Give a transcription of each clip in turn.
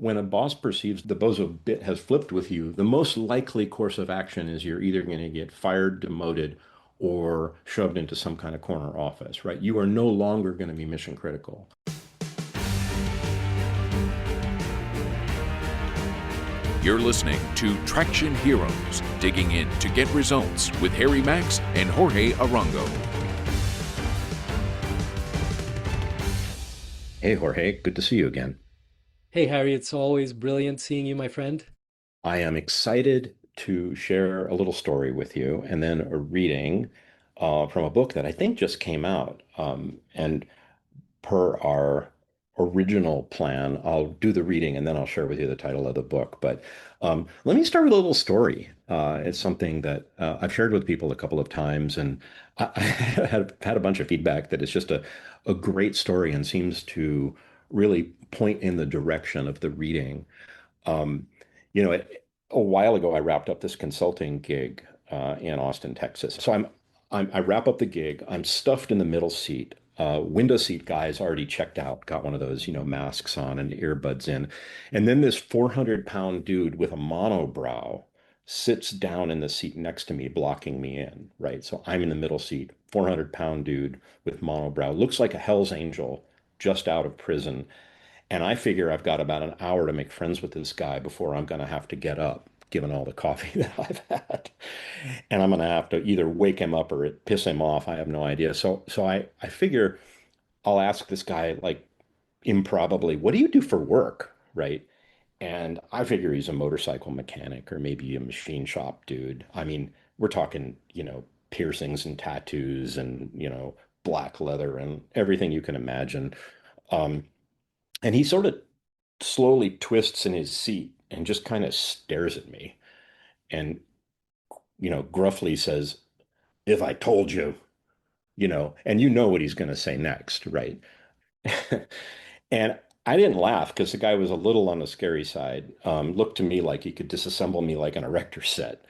when a boss perceives the bozo bit has flipped with you, the most likely course of action is you're either going to get fired, demoted, or shoved into some kind of corner office, right? You are no longer going to be mission critical. You're listening to Traction Heroes, digging in to get results with Harry Max and Jorge Arango. Hey, Jorge, good to see you again. Hey, Harry, it's always brilliant seeing you, my friend. I am excited to share a little story with you and then a reading from a book that I think just came out. And per our original plan, I'll do the reading and then I'll share with you the title of the book. But let me start with a little story. It's something that I've shared with people a couple of times, and I had a bunch of feedback that it's just a great story and seems to really point in the direction of the reading. Um, a while ago, I wrapped up this consulting gig in Austin, Texas. So I wrap up the gig. I'm stuffed in the middle seat. Window seat guy's already checked out, got one of those, masks on and earbuds in. And then this 400-pound dude with a monobrow sits down in the seat next to me, blocking me in, right? So I'm in the middle seat, 400-pound dude with monobrow, looks like a Hell's Angel just out of prison. And I figure I've got about an hour to make friends with this guy before I'm going to have to get up, given all the coffee that I've had. And I'm going to have to either wake him up or piss him off. I have no idea. So I figure I'll ask this guy, like, improbably, what do you do for work? Right. And I figure he's a motorcycle mechanic or maybe a machine shop dude. I mean, we're talking, piercings and tattoos and, black leather and everything you can imagine. Um, and he sort of slowly twists in his seat and just kind of stares at me and, gruffly says, if I told you, and you know what he's going to say next, right? And I didn't laugh because the guy was a little on the scary side. Looked to me like he could disassemble me like an erector set.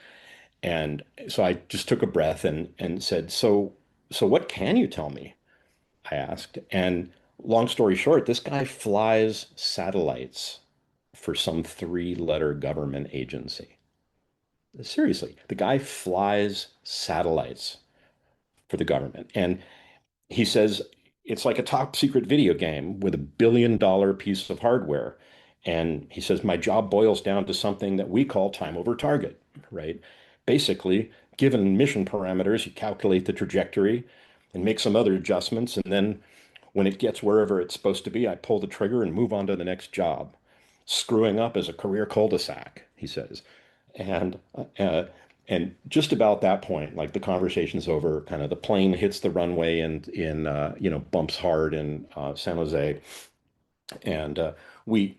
And so I just took a breath and said, so what can you tell me? I asked. And long story short, this guy flies satellites for some three-letter government agency. Seriously, the guy flies satellites for the government. And he says it's like a top secret video game with $1 billion piece of hardware. And he says, my job boils down to something that we call time over target, right? Basically, given mission parameters, you calculate the trajectory and make some other adjustments. And then when it gets wherever it's supposed to be, I pull the trigger and move on to the next job. Screwing up is a career cul-de-sac, he says. And and just about that point, like the conversation's over, kind of the plane hits the runway and bumps hard in San Jose, and we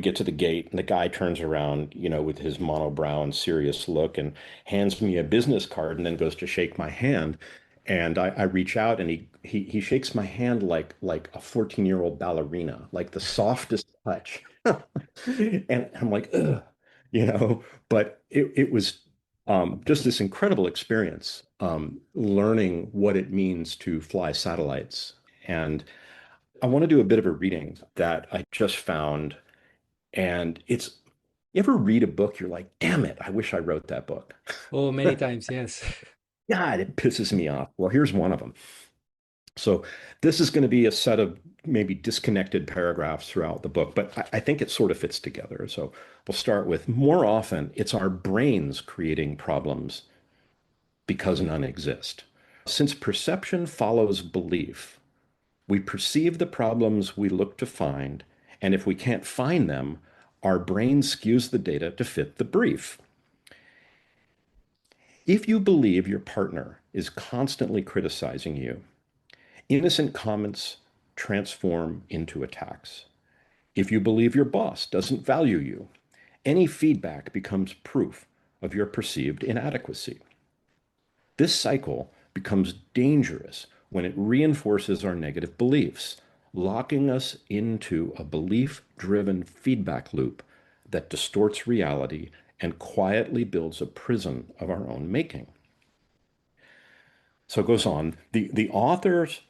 get to the gate, and the guy turns around, with his monobrow and serious look, and hands me a business card, and then goes to shake my hand, and I reach out, and he shakes my hand like a 14-year-old ballerina, like the softest touch, and I'm like, ugh, but it was just this incredible experience, learning what it means to fly satellites. And I want to do a bit of a reading that I just found. And you ever read a book, you're like, damn it, I wish I wrote that book. Oh, many times, yes. God, it pisses me off. Well, here's one of them. So this is going to be a set of maybe disconnected paragraphs throughout the book, but I think it sort of fits together. So we'll start with more often, it's our brains creating problems because none exist. Since perception follows belief, we perceive the problems we look to find, and if we can't find them, our brain skews the data to fit the brief. If you believe your partner is constantly criticizing you, innocent comments transform into attacks. If you believe your boss doesn't value you, any feedback becomes proof of your perceived inadequacy. This cycle becomes dangerous when it reinforces our negative beliefs, locking us into a belief-driven feedback loop that distorts reality and quietly builds a prison of our own making. So it goes on. The author's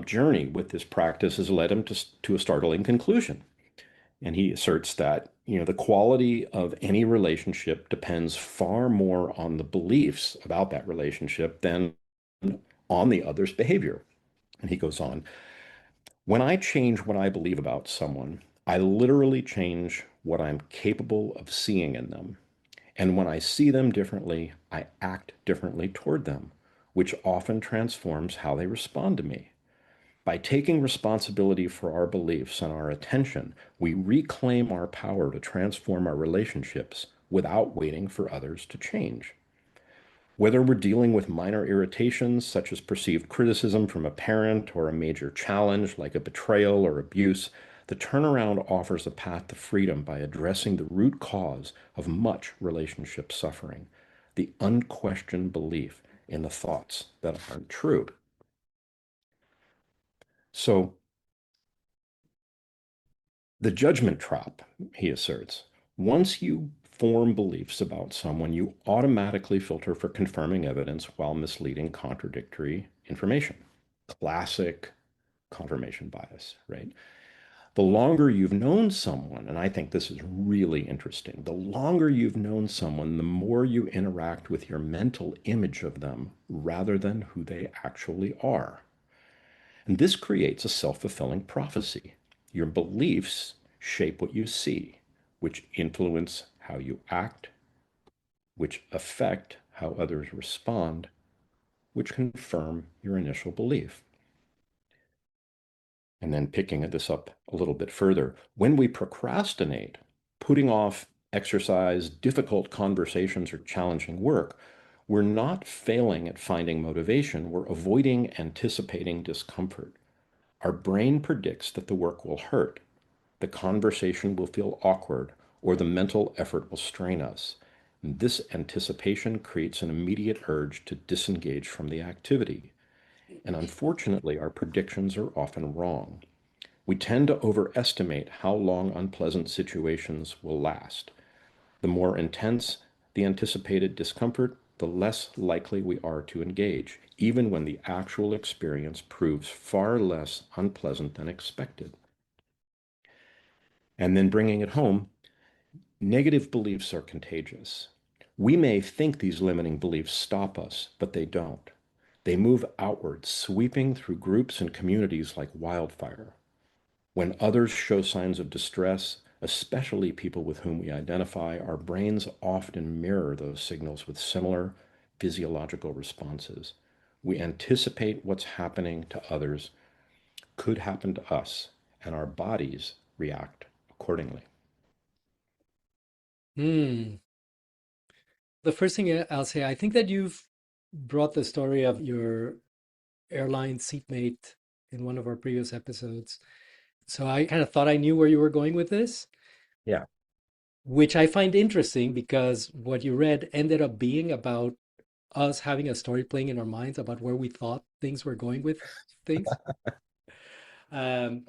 journey with this practice has led him to a startling conclusion. And he asserts that, the quality of any relationship depends far more on the beliefs about that relationship than on the other's behavior. And he goes on, when I change what I believe about someone, I literally change what I'm capable of seeing in them. And when I see them differently, I act differently toward them, which often transforms how they respond to me. By taking responsibility for our beliefs and our attention, we reclaim our power to transform our relationships without waiting for others to change. Whether we're dealing with minor irritations, such as perceived criticism from a parent, or a major challenge like a betrayal or abuse, the turnaround offers a path to freedom by addressing the root cause of much relationship suffering, the unquestioned belief in the thoughts that aren't true. So, the judgment trap, he asserts. Once you form beliefs about someone, you automatically filter for confirming evidence while misleading contradictory information. Classic confirmation bias, right? The longer you've known someone, and I think this is really interesting, the longer you've known someone, the more you interact with your mental image of them rather than who they actually are. And this creates a self-fulfilling prophecy. Your beliefs shape what you see, which influence how you act, which affect how others respond, which confirm your initial belief. And then picking this up a little bit further, when we procrastinate, putting off exercise, difficult conversations, or challenging work, we're not failing at finding motivation, we're avoiding anticipating discomfort. Our brain predicts that the work will hurt, the conversation will feel awkward, or the mental effort will strain us. And this anticipation creates an immediate urge to disengage from the activity. And unfortunately, our predictions are often wrong. We tend to overestimate how long unpleasant situations will last. The more intense the anticipated discomfort, the less likely we are to engage, even when the actual experience proves far less unpleasant than expected. And then bringing it home, negative beliefs are contagious. We may think these limiting beliefs stop us, but they don't. They move outward, sweeping through groups and communities like wildfire. When others show signs of distress, especially people with whom we identify, our brains often mirror those signals with similar physiological responses. We anticipate what's happening to others could happen to us, and our bodies react accordingly. Hmm. The first thing I'll say, I think that you've brought the story of your airline seatmate in one of our previous episodes. So I kind of thought I knew where you were going with this, Yeah. which I find interesting because what you read ended up being about us having a story playing in our minds about where we thought things were going with things. Um,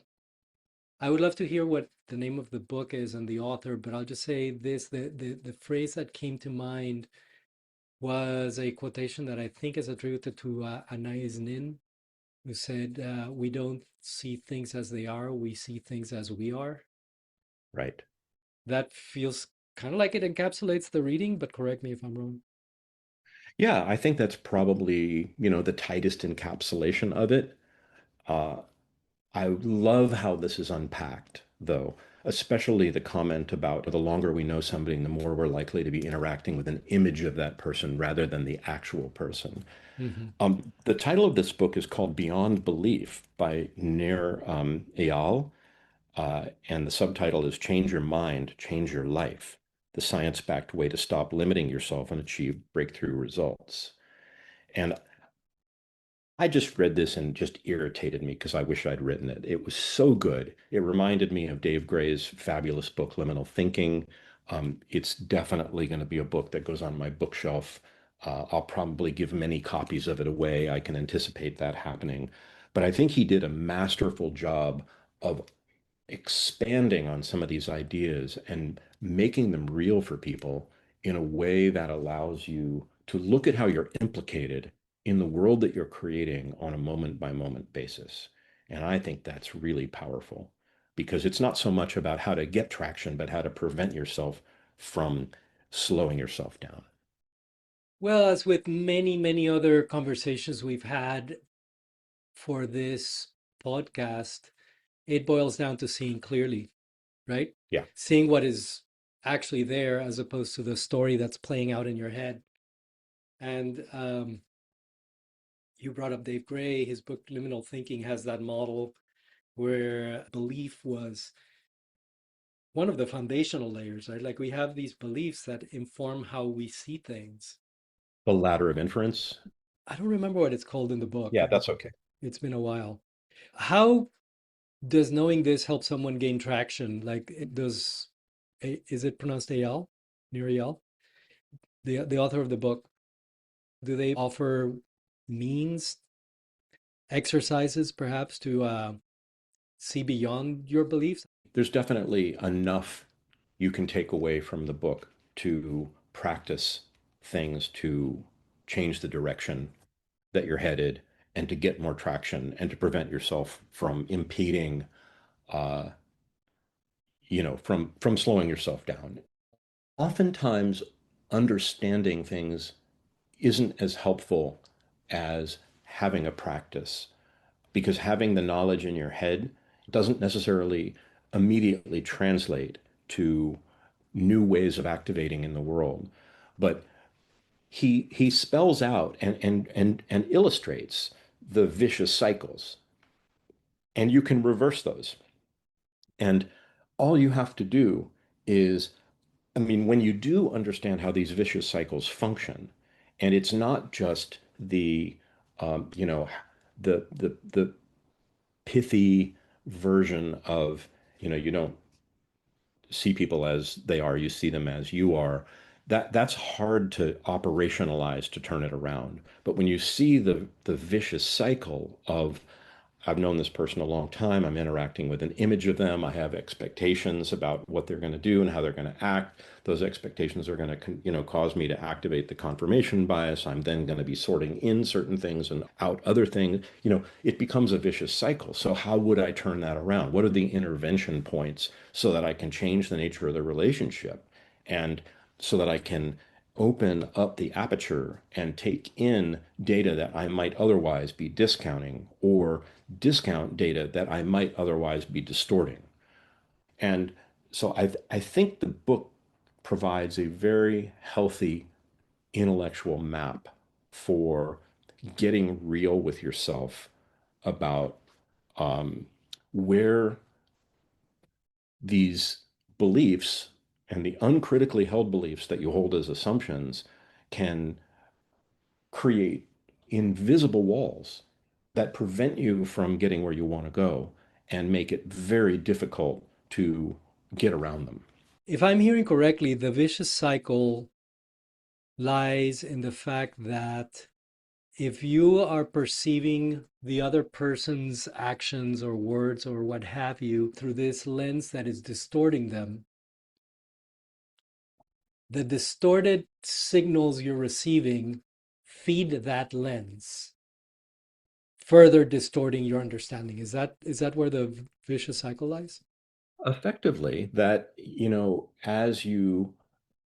I would love to hear what the name of the book is and the author, but I'll just say this, the phrase that came to mind was a quotation that I think is attributed to Anais Nin, who said, we don't see things as they are, we see things as we are. Right. That feels kind of like it encapsulates the reading, but correct me if I'm wrong. Yeah, I think that's probably, the tightest encapsulation of it. Uh, I love how this is unpacked, though, especially the comment about the longer we know somebody, the more we're likely to be interacting with an image of that person rather than the actual person. Hmm. The title of this book is called Beyond Belief by Nir Eyal, and the subtitle is Change Your Mind, Change Your Life, the science-backed way to stop limiting yourself and achieve breakthrough results. And I just read this and just irritated me because I wish I'd written it. It was so good. It reminded me of Dave Gray's fabulous book, Liminal Thinking. It's definitely going to be a book that goes on my bookshelf. I'll probably give many copies of it away. I can anticipate that happening. But I think he did a masterful job of expanding on some of these ideas and making them real for people in a way that allows you to look at how you're implicated in the world that you're creating on a moment by moment basis. And I think that's really powerful. because it's not so much about how to get traction, but how to prevent yourself from slowing yourself down. Well, as with many, many other conversations we've had for this podcast, it boils down to seeing clearly, right? Yeah. Seeing what is actually there as opposed to the story that's playing out in your head. And you brought up Dave Gray. His book Liminal Thinking has that model where belief was one of the foundational layers, right? Like we have these beliefs that inform how we see things. The ladder of inference. I don't remember what it's called in the book. Yeah, that's okay. It's been a while. How does knowing this help someone gain traction? Like, is it pronounced Ayal? Niriel, the author of the book. Do they offer means, exercises, perhaps, to see beyond your beliefs? There's definitely enough you can take away from the book to practice things to change the direction that you're headed and to get more traction and to prevent yourself from impeding, uh, from slowing yourself down. Oftentimes, understanding things isn't as helpful as having a practice, because having the knowledge in your head doesn't necessarily immediately translate to new ways of activating in the world. But he spells out and illustrates the vicious cycles, and you can reverse those. And all you have to do is, I mean, when you do understand how these vicious cycles function, and it's not just the, you know, the pithy version of, you don't see people as they are, you see them as you are. That's hard to operationalize to turn it around. But when you see the vicious cycle of, I've known this person a long time. I'm interacting with an image of them. I have expectations about what they're going to do and how they're going to act. Those expectations are going to, cause me to activate the confirmation bias. I'm then going to be sorting in certain things and out other things. It becomes a vicious cycle. So how would I turn that around? What are the intervention points so that I can change the nature of the relationship and so that I can open up the aperture and take in data that I might otherwise be discounting or discount data that I might otherwise be distorting. And so I think the book provides a very healthy intellectual map for getting real with yourself about where these beliefs and the uncritically held beliefs that you hold as assumptions can create invisible walls that prevent you from getting where you want to go and make it very difficult to get around them. If I'm hearing correctly, the vicious cycle lies in the fact that if you are perceiving the other person's actions or words or what have you through this lens that is distorting them, the distorted signals you're receiving feed that lens, further distorting your understanding. Is that where the vicious cycle lies? Effectively, that, as you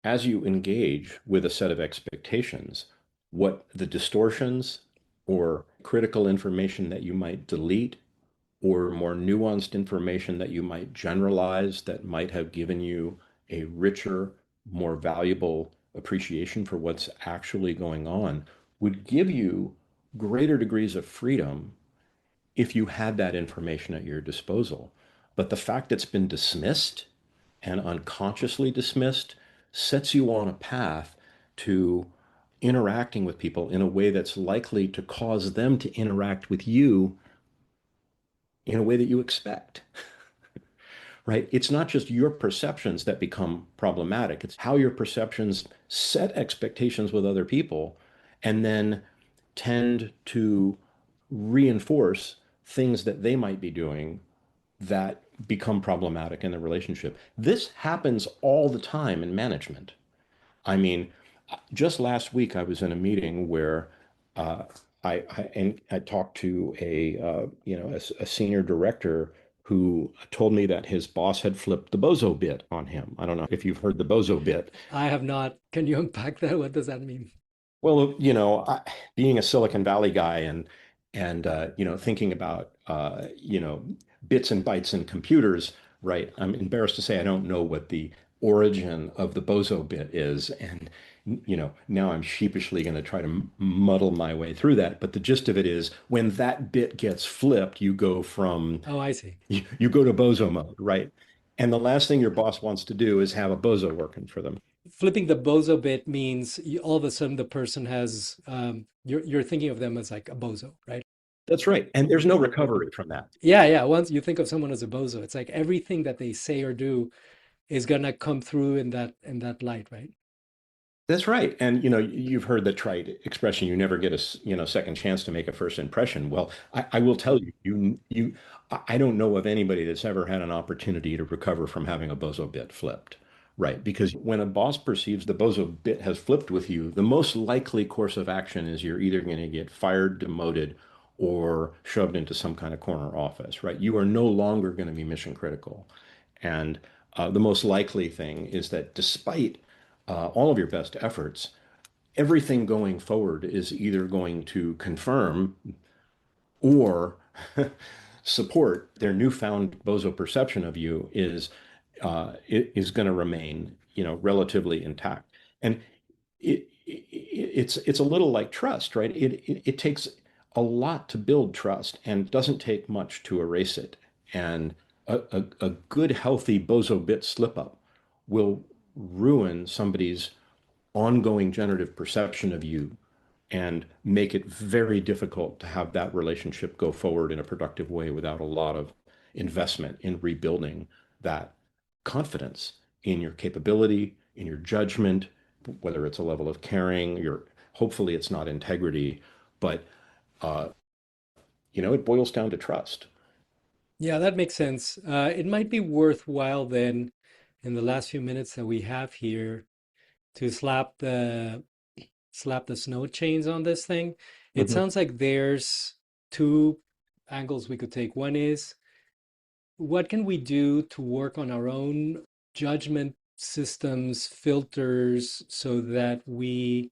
engage with a set of expectations, what the distortions or critical information that you might delete or more nuanced information that you might generalize that might have given you a richer, more valuable appreciation for what's actually going on would give you greater degrees of freedom if you had that information at your disposal. But the fact it's been dismissed and unconsciously dismissed sets you on a path to interacting with people in a way that's likely to cause them to interact with you in a way that you expect, right? It's not just your perceptions that become problematic. It's how your perceptions set expectations with other people and then tend to reinforce things that they might be doing that become problematic in the relationship. This happens all the time in management. I mean, just last week I was in a meeting where I talked to a senior director who told me that his boss had flipped the bozo bit on him. I don't know if you've heard the bozo bit. I have not. Can you unpack that? What does that mean? Well, being a Silicon Valley guy and thinking about bits and bytes and computers, right? I'm embarrassed to say I don't know what the origin of the bozo bit is, and now I'm sheepishly going to try to muddle my way through that. But the gist of it is, when that bit gets flipped, you go from Oh, I see. you go to bozo mode, right? And the last thing your boss wants to do is have a bozo working for them. Flipping the bozo bit means all of a sudden the person has you're thinking of them as like a bozo, right? That's right. And there's no recovery from that. Yeah, yeah. Once you think of someone as a bozo, it's like everything that they say or do is gonna come through in that light, right? That's right. And you've heard the trite expression, you never get a second chance to make a first impression. Well, I will tell you, I don't know of anybody that's ever had an opportunity to recover from having a bozo bit flipped. Right. Because when a boss perceives the bozo bit has flipped with you, the most likely course of action is you're either going to get fired, demoted, or shoved into some kind of corner office, right? You are no longer going to be mission critical. And the most likely thing is that despite all of your best efforts, everything going forward is either going to confirm or support their newfound bozo perception of you is going to remain, relatively intact. And it's a little like trust, right? It takes a lot to build trust and doesn't take much to erase it. And a good, healthy bozo bit slip up will ruin somebody's ongoing generative perception of you and make it very difficult to have that relationship go forward in a productive way without a lot of investment in rebuilding that confidence in your capability, in your judgment, whether it's a level of caring, hopefully it's not integrity, but uh, it boils down to trust. Yeah, that makes sense. It might be worthwhile then, in the last few minutes that we have here, to slap the snow chains on this thing. It Mhm. sounds like there's two angles we could take. One is, what can we do to work on our own judgment systems, filters, so that we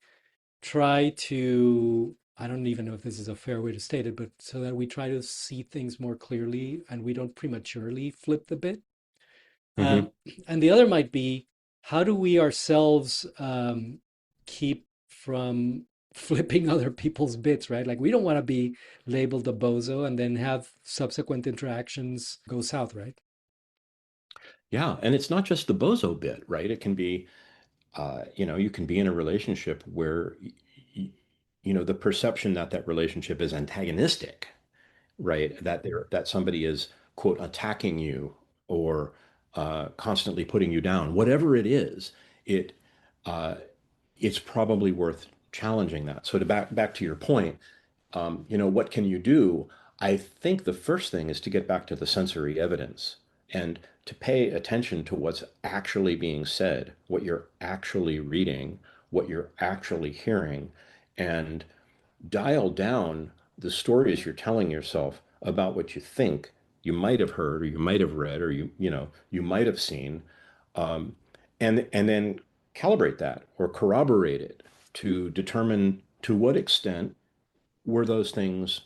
try to, I don't even know if this is a fair way to state it, but so that we try to see things more clearly and we don't prematurely flip the bit. Mhm. Um, and the other might be, how do we ourselves keep from flipping other people's bits, right? Like we don't want to be labeled a bozo and then have subsequent interactions go south, right? Yeah, and it's not just the bozo bit, right? It can be, you can be in a relationship where, the perception that that relationship is antagonistic, right? That somebody is, quote, attacking you or constantly putting you down. Whatever it is, it uh, it's probably worth challenging that. So to back to your point, what can you do? I think the first thing is to get back to the sensory evidence and to pay attention to what's actually being said, what you're actually reading, what you're actually hearing, and dial down the stories you're telling yourself about what you think you might have heard or you might have read or you might have seen, um, and then calibrate that or corroborate it to determine to what extent were those things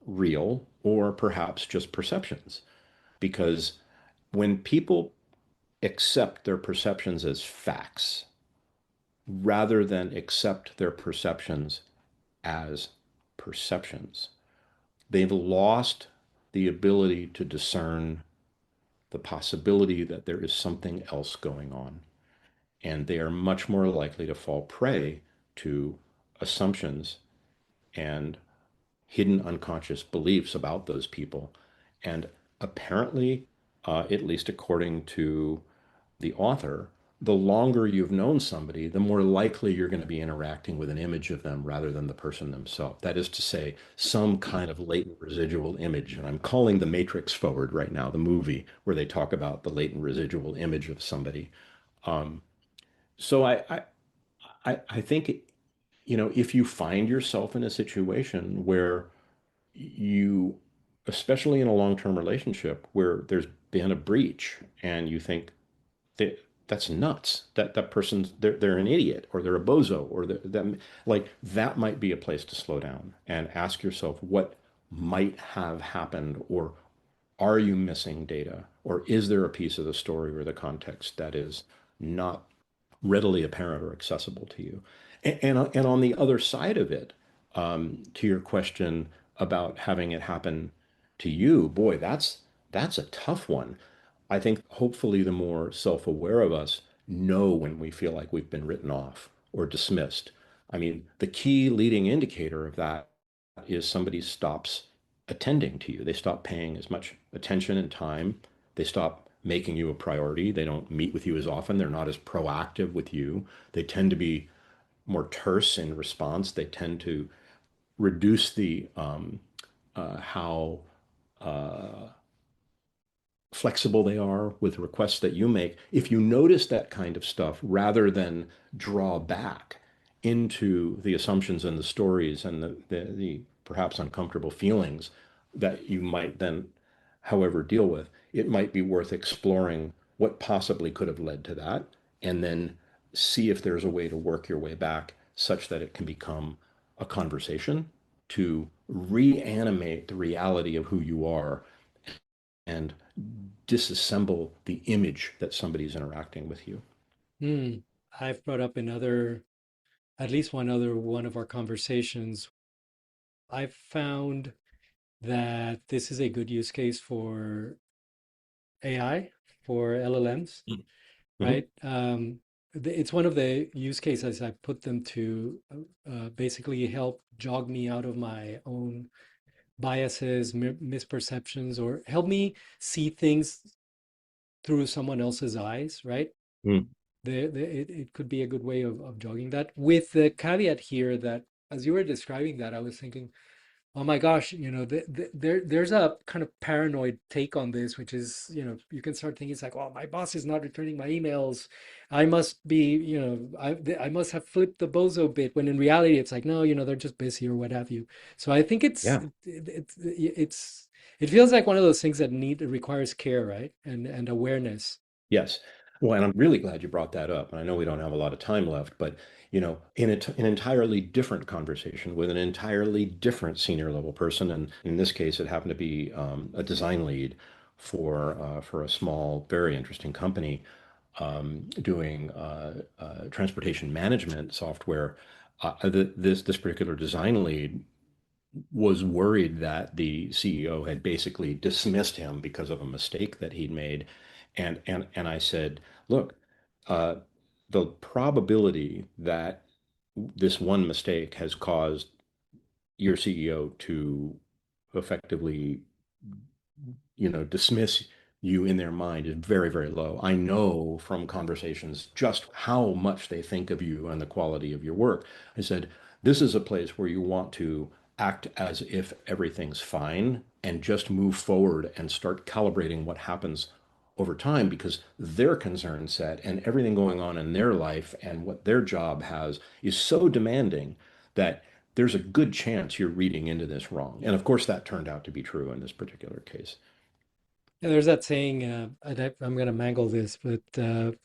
real or perhaps just perceptions. Because when people accept their perceptions as facts rather than accept their perceptions as perceptions, they've lost the ability to discern the possibility that there is something else going on. And they are much more likely to fall prey to assumptions and hidden unconscious beliefs about those people. And apparently, at least according to the author, the longer you've known somebody, the more likely you're going to be interacting with an image of them rather than the person themselves. That is to say, some kind of latent residual image. And I'm calling The Matrix forward right now, the movie where they talk about the latent residual image of somebody. Um, so I think, if you find yourself in a situation where you especially in a long-term relationship where there's been a breach and you think that that's nuts. That person's they're an idiot or they're a bozo or that like that might be a place to slow down and ask yourself what might have happened, or are you missing data, or is there a piece of the story or the context that is not readily apparent or accessible to you? And on the other side of it, to your question about having it happen to you, boy, that's a tough one. I think hopefully the more self-aware of us know when we feel like we've been written off or dismissed. I mean, the key leading indicator of that is somebody stops attending to you. They stop paying as much attention and time. They stop making you a priority. They don't meet with you as often. They're not as proactive with you. They tend to be more terse in response. They tend to reduce the how uh, flexible they are with requests that you make. If you notice that kind of stuff, rather than draw back into the assumptions and the stories and the perhaps uncomfortable feelings that you might then, however, deal with, it might be worth exploring what possibly could have led to that, and then see if there's a way to work your way back such that it can become a conversation to reanimate the reality of who you are and disassemble the image that somebody's interacting with you. Hmm. I've brought up in other, at least one of our conversations, I've found that this is a good use case for AI, for LLMs, Mhm. right? It's one of the use cases I put them to basically help jog me out of my own biases, misperceptions, or help me see things through someone else's eyes, right? Mm. It could be a good way of jogging that, with the caveat here that as you were describing that, I was thinking, oh my gosh, there's a kind of paranoid take on this, which is, you can start thinking it's like, oh, my boss is not returning my emails. I must be, I must have flipped the bozo bit, when in reality it's like, no, they're just busy or what have you. So I think Yeah. it feels like one of those things that requires care, right? And awareness. Yes. Well, and I'm really glad you brought that up. And I know we don't have a lot of time left, but in an entirely different conversation with an entirely different senior level person, and in this case, it happened to be a design lead for a small, very interesting company doing transportation management software. This particular design lead was worried that the CEO had basically dismissed him because of a mistake that he'd made. And I said, look, uh, the probability that this one mistake has caused your CEO to effectively, dismiss you in their mind is very, very low. I know from conversations just how much they think of you and the quality of your work. I said, this is a place where you want to act as if everything's fine and just move forward and start calibrating what happens over time, because their concern set and everything going on in their life and what their job has is so demanding that there's a good chance you're reading into this wrong. And of course, that turned out to be true in this particular case. Yeah, there's that saying, I'm going to mangle this, but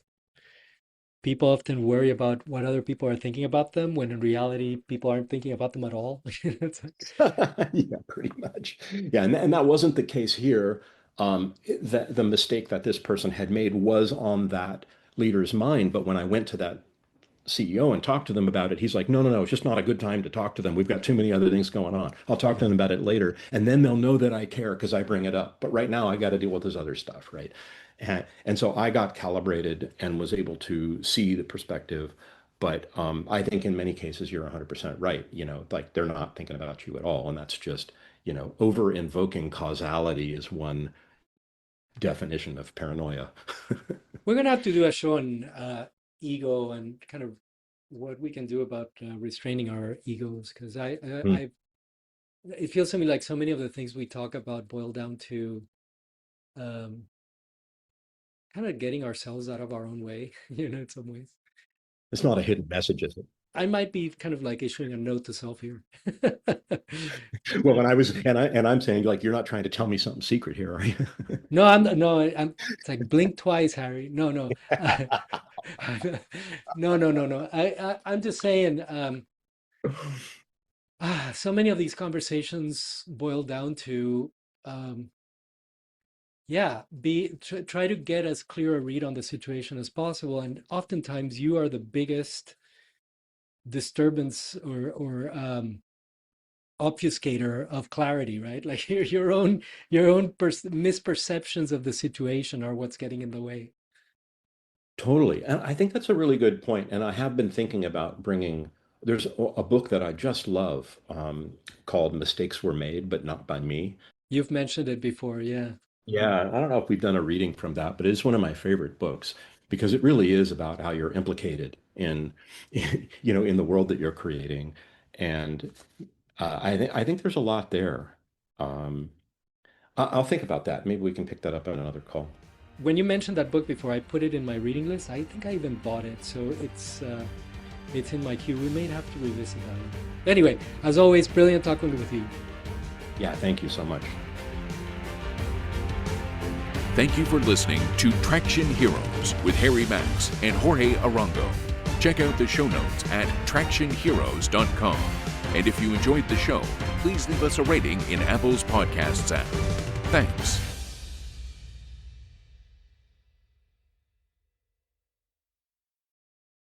people often worry about what other people are thinking about them, when in reality, people aren't thinking about them at all. It's like, Yeah, pretty much. Yeah, and that wasn't the case here. The mistake that this person had made was on that leader's mind. But when I went to that CEO and talked to them about it, he's like, no, no, no, it's just not a good time to talk to them. We've got too many other things going on. I'll talk to yeah. them about it later, and then they'll know that I care because I bring it up. But right now, I got to deal with this other stuff, right? And so I got calibrated and was able to see the perspective. But I think in many cases, you're 100% right. Like they're not thinking about you at all. And that's just, over invoking causality is one definition of paranoia. We're going to have to do a show on ego and kind of what we can do about restraining our egos, because Hmm. it feels to me like so many of the things we talk about boil down to um, kind of getting ourselves out of our own way, in some ways. It's not a hidden message, is it? I might be kind of like issuing a note to self here. Well, I'm saying like you're not trying to tell me something secret here, are you? No, I'm no, I'm. It's like blink twice, Harry. No, no, no. I'm just saying. So many of these conversations boil down to, um, yeah, try to get as clear a read on the situation as possible, and oftentimes you are the biggest disturbance or obfuscator of clarity, right? Like your own misperceptions of the situation are what's getting in the way. Totally. And I think that's a really good point. And I have been thinking about there's a book that I just love called Mistakes Were Made, but Not by Me. You've mentioned it before, yeah. Yeah, I don't know if we've done a reading from that, but it's one of my favorite books because it really is about how you're implicated in the world that you're creating. And I think there's a lot there. Um, I'll think about that. Maybe we can pick that up on another call. When you mentioned that book before, I put it in my reading list. I think I even bought it, so it's in my queue. We may have to revisit that one. Anyway, as always, brilliant talking with you. Yeah, thank you so much. Thank you for listening to Traction Heroes with Harry Max and Jorge Arango. Check out the show notes at tractionheroes.com. And if you enjoyed the show, please leave us a rating in Apple's Podcasts app. Thanks.